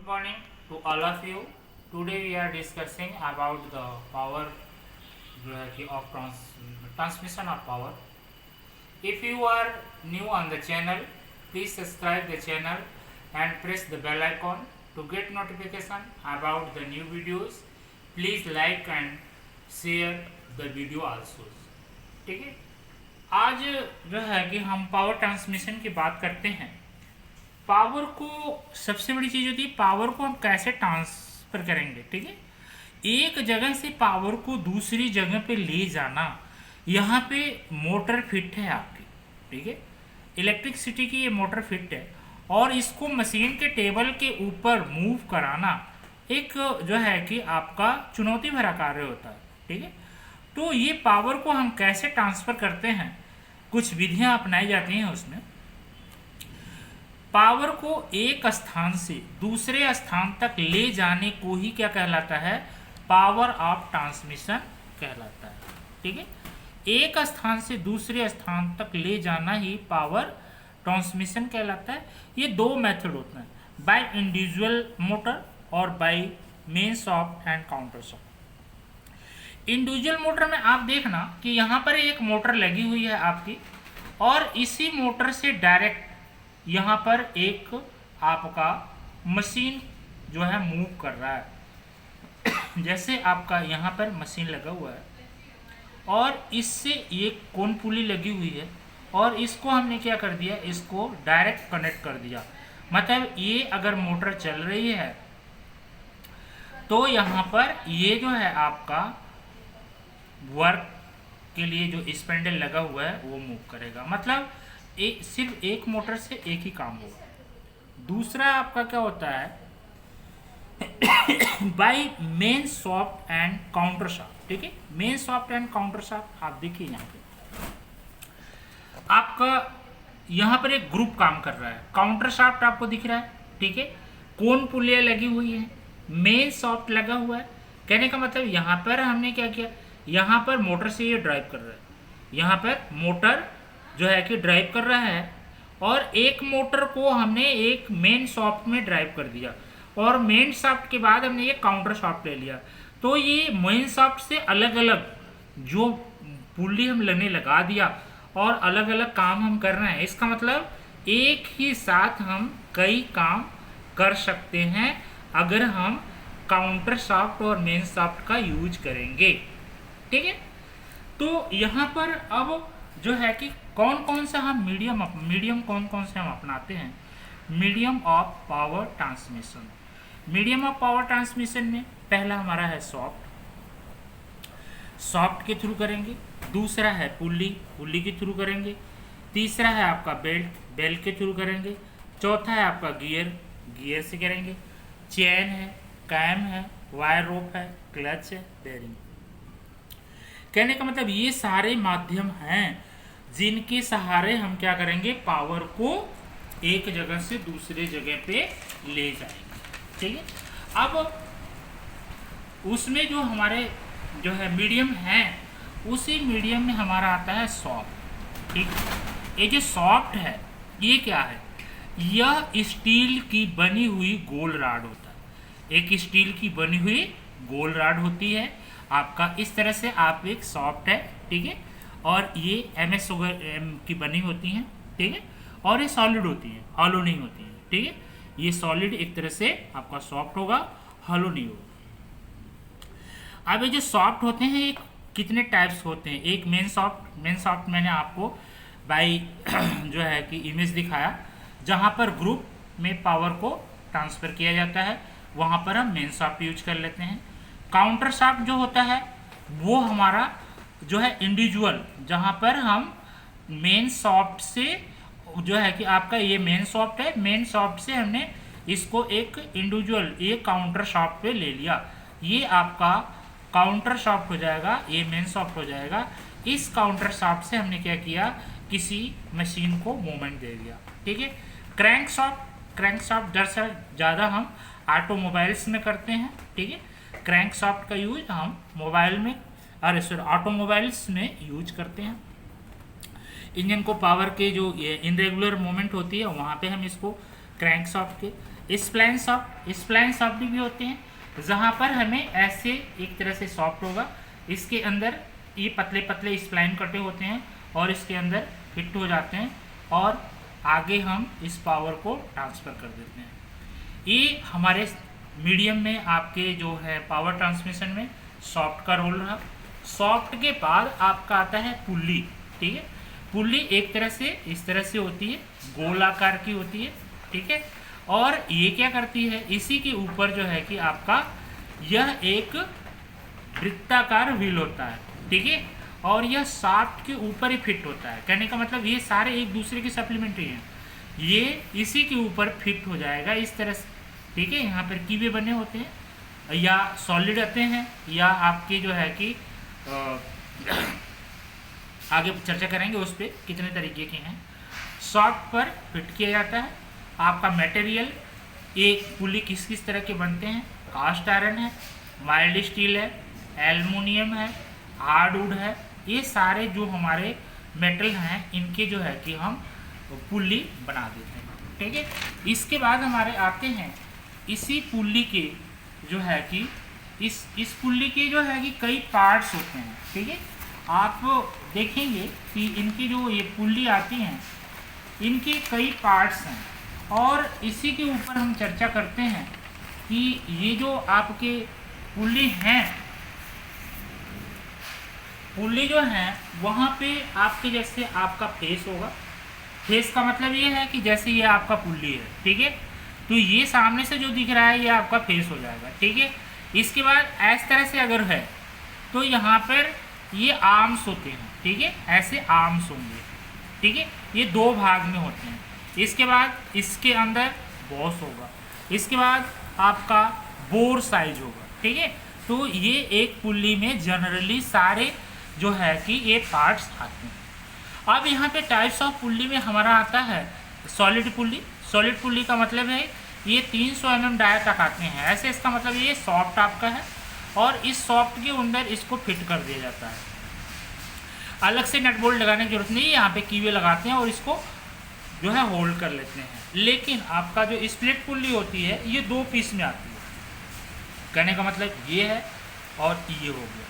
morning to all of you. Today we are discussing about the power जो है कि of transmission of power. If you are new on the channel, please subscribe the channel and press the bell icon to get notification about the new videos. Please like and share the video also. ठीक है, आज जो है कि हम power transmission की बात करते हैं। पावर को सबसे बड़ी चीज़ होती है, पावर को हम कैसे ट्रांसफ़र करेंगे। ठीक है, एक जगह से पावर को दूसरी जगह पे ले जाना, यहाँ पे मोटर फिट है आपकी। ठीक है, इलेक्ट्रिसिटी की ये मोटर फिट है और इसको मशीन के टेबल के ऊपर मूव कराना एक जो है कि आपका चुनौती भरा कार्य होता है। ठीक है, तो ये पावर को हम कैसे ट्रांसफ़र करते हैं, कुछ विधियाँ अपनाई जाती हैं। उसमें पावर को एक स्थान से दूसरे स्थान तक ले जाने को ही क्या कहलाता है, पावर ऑफ ट्रांसमिशन कहलाता है। ठीक है, एक स्थान से दूसरे स्थान तक ले जाना ही पावर ट्रांसमिशन कहलाता है। ये दो मेथड होते हैं, बाय इंडिविजुअल मोटर और by means of and counter shaft. Individual motor में आप देखना कि यहाँ पर एक मोटर लगी हुई है आपकी, और इसी मोटर से डायरेक्ट यहाँ पर एक आपका मशीन जो है मूव कर रहा है। जैसे आपका यहाँ पर मशीन लगा हुआ है और इससे एक कोन पुली लगी हुई है और इसको हमने क्या कर दिया, इसको डायरेक्ट कनेक्ट कर दिया। मतलब ये अगर मोटर चल रही है तो यहाँ पर ये जो है आपका वर्क के लिए जो स्पेंडल लगा हुआ है वो मूव करेगा। मतलब सिर्फ एक मोटर से एक ही काम होगा। दूसरा आपका क्या होता है, by main shaft and counter shaft. ठीक है, main shaft and counter shaft आप देखिए यहाँ पे आपका यहाँ पर एक ग्रुप काम कर रहा है। काउंटर शाफ्ट आपको दिख रहा है, ठीक है, कोन पुलियाँ लगी हुई हैं, मेन सॉफ्ट लगा हुआ है। कहने का मतलब यहाँ पर हमने क्या किया, यहाँ पर मोटर से ये ड्राइव कर रहा है, यहाँ पर मोटर जो है कि ड्राइव कर रहा है और एक मोटर को हमने एक मेन सॉफ्ट में ड्राइव कर दिया और मेन सॉफ्ट के बाद हमने ये काउंटर सॉफ्ट ले लिया। तो ये मेन सॉफ्ट से अलग अलग जो पुली हम लगने लगा दिया और अलग अलग काम हम कर रहे हैं। इसका मतलब एक ही साथ हम कई काम कर सकते हैं अगर हम काउंटर सॉफ्ट और मेन सॉफ्ट का यूज करेंगे। ठीक है, तो यहाँ पर अब जो है कि कौन कौन सा हम मीडियम कौन कौन से हम अपनाते हैं। Medium of power transmission, medium of power transmission में पहला हमारा है सॉफ्ट के थ्रू करेंगे, दूसरा है पुली के थ्रू करेंगे, तीसरा है आपका बेल्ट के थ्रू करेंगे, चौथा है आपका गियर से करेंगे, चेन है, कैम है, वायर रोप है, क्लच है, बेयरिंग। कहने का मतलब ये सारे माध्यम हैं जिनके सहारे हम क्या करेंगे, पावर को एक जगह से दूसरे जगह पे ले जाएंगे। ठीक है, अब उसमें जो हमारे जो है मीडियम है, उसी मीडियम में हमारा आता है सॉफ्ट। ठीक, ये जो सॉफ्ट है ये क्या है, यह स्टील की बनी हुई गोल राड होता है। एक स्टील की बनी हुई गोल राड होती है आपका, इस तरह से आप एक सॉफ्ट है। ठीक है, और ये MS की बनी होती हैं। ठीक है, और ये सॉलिड होती हैं, हॉलो नहीं होती हैं। ठीक है, ये सॉलिड एक तरह से आपका सॉफ्ट होगा, हॉलो नहीं होगा। अब ये जो सॉफ्ट होते हैं ये कितने टाइप्स होते हैं। एक मेन सॉफ्ट मैंने आपको बाई जो है कि इमेज दिखाया, जहाँ पर ग्रुप में पावर को ट्रांसफ़र किया जाता है, वहाँ पर हम मेन सॉफ्ट यूज कर लेते हैं। काउंटर सॉफ्ट जो होता है वो हमारा जो है इंडिविजुअल, जहाँ पर हम मेन सॉफ्ट से जो है कि आपका ये मेन सॉफ्ट है, मेन सॉफ्ट से हमने इसको एक इंडिविजुअल एक काउंटर सॉफ्ट पे ले लिया, ये आपका काउंटर सॉफ्ट हो जाएगा, ये मेन सॉफ्ट हो जाएगा। इस काउंटर सॉफ्ट से हमने क्या किया, किसी मशीन को मूवमेंट दे दिया। ठीक है, क्रैंक सॉफ्ट दरअसल ज़्यादा हम ऑटोमोबाइल्स में करते हैं। ठीक है, क्रैंक सॉफ्ट का यूज हम मोबाइल में ऑटोमोबाइल्स में यूज करते हैं। इंजन को पावर के जो ये इनरेगुलर मूवमेंट होती है वहाँ पे हम इसको क्रैंक सॉफ्ट के स्प्लाइन सॉफ्ट भी होते हैं, जहाँ पर हमें ऐसे एक तरह से सॉफ्ट होगा, इसके अंदर ये पतले पतले स्प्लाइन कटे होते हैं और इसके अंदर फिट हो जाते हैं और आगे हम इस पावर को ट्रांसफ़र कर देते हैं। ये हमारे मीडियम में आपके जो है पावर ट्रांसमिशन में सॉफ्ट का रोल रहा। सॉफ्ट के बाद आपका आता है पुल्ली। ठीक है, पुल्ली एक तरह से इस तरह से होती है, गोल आकार की होती है। ठीक है, और ये क्या करती है, इसी के ऊपर जो है कि आपका यह एक वृत्ताकार व्हील होता है। ठीक है, और यह शाफ्ट के ऊपर ही फिट होता है। कहने का मतलब ये सारे एक दूसरे के सप्लीमेंट्री हैं, ये इसी के ऊपर फिट हो जाएगा इस तरह से। ठीक है, यहाँ पर कीवे बने होते हैं या सॉलिड आते हैं या आपके जो है कि आगे चर्चा करेंगे उस पर कितने तरीके के हैं। सॉफ्ट पर फिट किया जाता है। आपका मटेरियल एक पुली किस किस तरह के बनते हैं, कास्ट आयरन है, माइल्ड स्टील है, एल्युमिनियम है, हार्डवुड है, ये सारे जो हमारे मेटल हैं इनके जो है कि हम पुल्ली बना देते हैं। ठीक है, इसके बाद हमारे आते हैं इसी पुल्ली के जो है कि इस पुल्ली के जो है कि कई पार्ट्स होते हैं। ठीक है, आप देखेंगे कि इनकी जो ये पुल्ली आती हैं इनके कई पार्ट्स हैं और इसी के ऊपर हम चर्चा करते हैं कि ये जो आपके पुल्ली हैं, पुल्ली जो हैं वहाँ पे आपके जैसे आपका फेस होगा। फेस का मतलब ये है कि जैसे ये आपका पुल्ली है। ठीक है, तो ये सामने से जो दिख रहा है ये आपका फेस हो जाएगा। ठीक है, इसके बाद इस तरह से अगर है तो यहाँ पर ये आर्म्स होते हैं। ठीक है, ऐसे आर्म्स होंगे। ठीक है, ये दो भाग में होते हैं। इसके बाद इसके अंदर बॉस होगा, इसके बाद आपका बोर साइज होगा। ठीक है, तो ये एक पुल्ली में जनरली सारे जो है कि ये पार्ट्स आते हैं। अब यहाँ पे टाइप्स ऑफ पुल्ली में हमारा आता है सॉलिड पुल्ली। सॉलिड पुल्ली का मतलब है ये 300 mm डाया तक आते हैं। ऐसे इसका मतलब ये सॉफ्ट आपका है और इस सॉफ्ट के अंदर इसको फिट कर दिया जाता है। अलग से नट बोल्ट लगाने की जरूरत नहीं है, यहाँ पे कीवे लगाते हैं और इसको जो है होल्ड कर लेते हैं। लेकिन आपका जो स्प्लिट पुल्ली होती है ये 2 पीस में आती है। कहने का मतलब ये है और ये हो गया,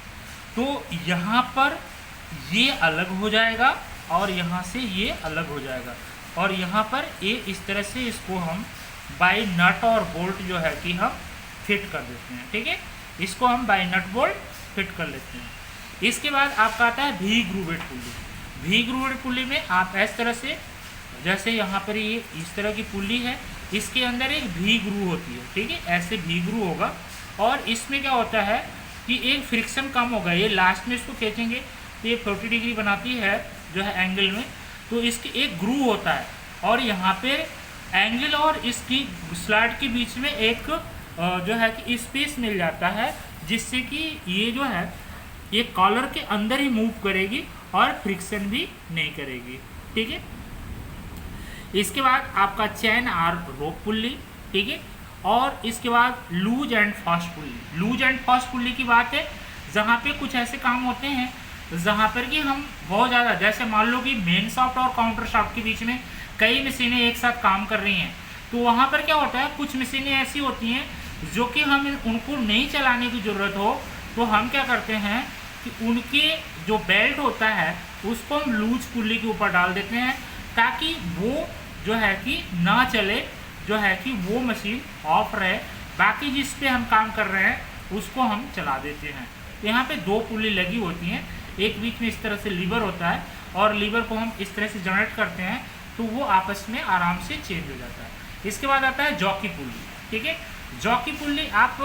तो यहाँ पर ये अलग हो जाएगा और यहाँ से ये अलग हो जाएगा और यहाँ पर ये इस तरह से इसको हम बाय नट और बोल्ट जो है कि हम फिट कर देते हैं। ठीक है, इसको हम बाय नट बोल्ट फिट कर लेते हैं। इसके बाद आपका आता है वी ग्रूवेड पुल्ली। वी ग्रूवेड पुल्ली में आप इस तरह से, जैसे यहाँ पर ये इस तरह की पुल्ली है, इसके अंदर एक वी ग्रू होती है। ठीक है, ऐसे वी ग्रू होगा और इसमें क्या होता है कि एक फ्रिक्शन कम होगा। ये लास्ट में इसको खींचेंगे तो ये 40 डिग्री बनाती है जो है एंगल में, तो इसकी एक ग्रू होता है और यहाँ पे एंगल और इसकी स्लॉट के बीच में एक जो है कि स्पेस मिल जाता है, जिससे कि ये जो है ये कॉलर के अंदर ही मूव करेगी और फ्रिक्शन भी नहीं करेगी। ठीक है, इसके बाद आपका चैन आर रोप पुल्ली। ठीक है, और इसके बाद loose and fast pulley. Loose and fast pulley की बात है जहाँ पे कुछ ऐसे काम होते हैं जहाँ पर कि हम बहुत ज़्यादा, जैसे मान लो कि मेन शाफ्ट और काउंटर शाफ्ट के बीच में कई मशीनें एक साथ काम कर रही हैं, तो वहाँ पर क्या होता है कुछ मशीनें ऐसी होती हैं जो कि हम उनको नहीं चलाने की ज़रूरत हो तो हम क्या करते हैं कि उनके जो बेल्ट होता है उसको हम लूज पुल्ली के ऊपर डाल देते हैं ताकि वो जो है कि ना चले, जो है कि वो मशीन ऑफ रहे, बाकी जिस पे हम काम कर रहे हैं उसको हम चला देते हैं। यहाँ पे 2 पुल्ली लगी होती हैं, एक बीच में इस तरह से लीवर होता है और लीवर को हम इस तरह से जनरेट करते हैं तो वो आपस में आराम से चेंज हो जाता है। इसके बाद आता है जॉकी पुल्ली। ठीक है, जॉकी पुल्ली आप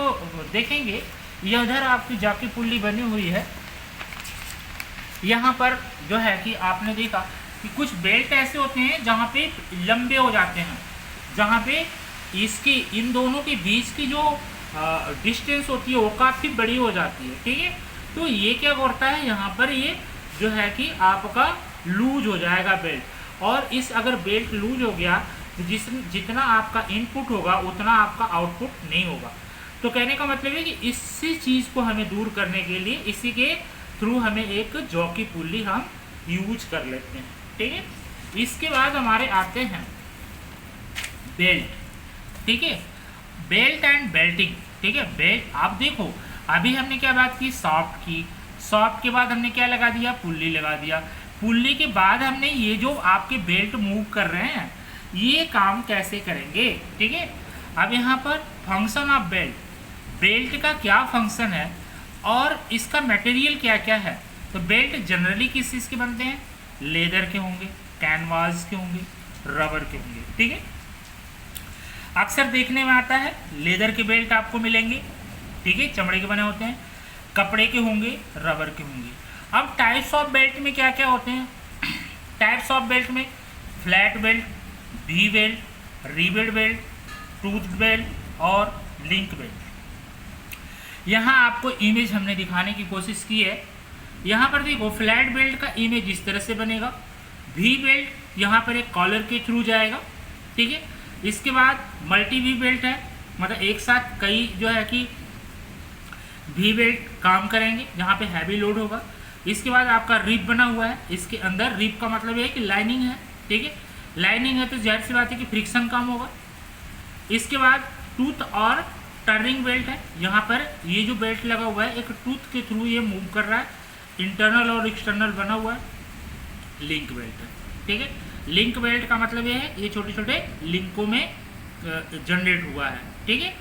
देखेंगे ये उधर आपकी जॉकी पुल्ली बनी हुई है। यहाँ पर जो है कि आपने देखा कि कुछ बेल्ट ऐसे होते हैं जहाँ पे लंबे हो जाते हैं, जहाँ पे इसकी इन दोनों के बीच की जो डिस्टेंस होती है वो काफ़ी बड़ी हो जाती है। ठीक है, तो ये क्या करता है यहाँ पर ये जो है कि आपका लूज हो जाएगा बेल्ट, और इस अगर बेल्ट लूज हो गया तो जितना आपका इनपुट होगा उतना आपका आउटपुट नहीं होगा। तो कहने का मतलब है कि इसी चीज़ को हमें दूर करने के लिए इसी के थ्रू हमें एक जॉकी पुल्ली हम यूज कर लेते हैं। ठीक है, इसके बाद हमारे आते हैं बेल्ट। ठीक है, बेल्ट एंड बेल्टिंग, ठीक है। बेल्ट आप देखो, अभी हमने क्या बात की, सॉफ्ट की, सॉफ्ट के बाद हमने क्या लगा दिया, पुल्ली लगा दिया, पुल्ली के बाद हमने ये जो आपके बेल्ट मूव कर रहे हैं ये काम कैसे करेंगे, ठीक है। अब यहाँ पर फंक्शन ऑफ बेल्ट, बेल्ट का क्या फंक्शन है और इसका मटेरियल क्या क्या है। तो बेल्ट जनरली किस चीज़ के बनते हैं, लेदर के होंगे, कैनवास के होंगे, रबर के होंगे, ठीक है। अक्सर देखने में आता है लेदर के बेल्ट आपको मिलेंगे, ठीक है, चमड़े के बने होते हैं, कपड़े के होंगे, रबर के होंगे। अब टाइप्स ऑफ बेल्ट में क्या क्या होते हैं, टाइप्स ऑफ बेल्ट में flat belt, we belt, rivet belt, tooth belt और लिंक बेल्ट। यहाँ आपको इमेज हमने दिखाने की कोशिश की है। यहाँ पर देखो फ्लैट बेल्ट का इमेज इस तरह से बनेगा, वी बेल्ट यहाँ पर एक कॉलर के थ्रू जाएगा, ठीक है। इसके बाद मल्टी वी बेल्ट है, मतलब एक साथ कई जो है कि वी बेल्ट काम करेंगे जहाँ पे हैवी लोड होगा। इसके बाद आपका रिप बना हुआ है, इसके अंदर रिप का मतलब ये है कि लाइनिंग है, ठीक है। लाइनिंग है तो जाहिर सी बात है कि फ्रिक्शन कम होगा। इसके बाद टूथ और टर्निंग बेल्ट है, यहाँ पर ये जो बेल्ट लगा हुआ है एक टूथ के थ्रू ये मूव कर रहा है, इंटरनल और एक्सटर्नल बना हुआ है। लिंक बेल्ट है, ठीक है। लिंक बेल्ट का मतलब ये है ये छोटे छोटे लिंकों में जनरेट हुआ है, ठीक है।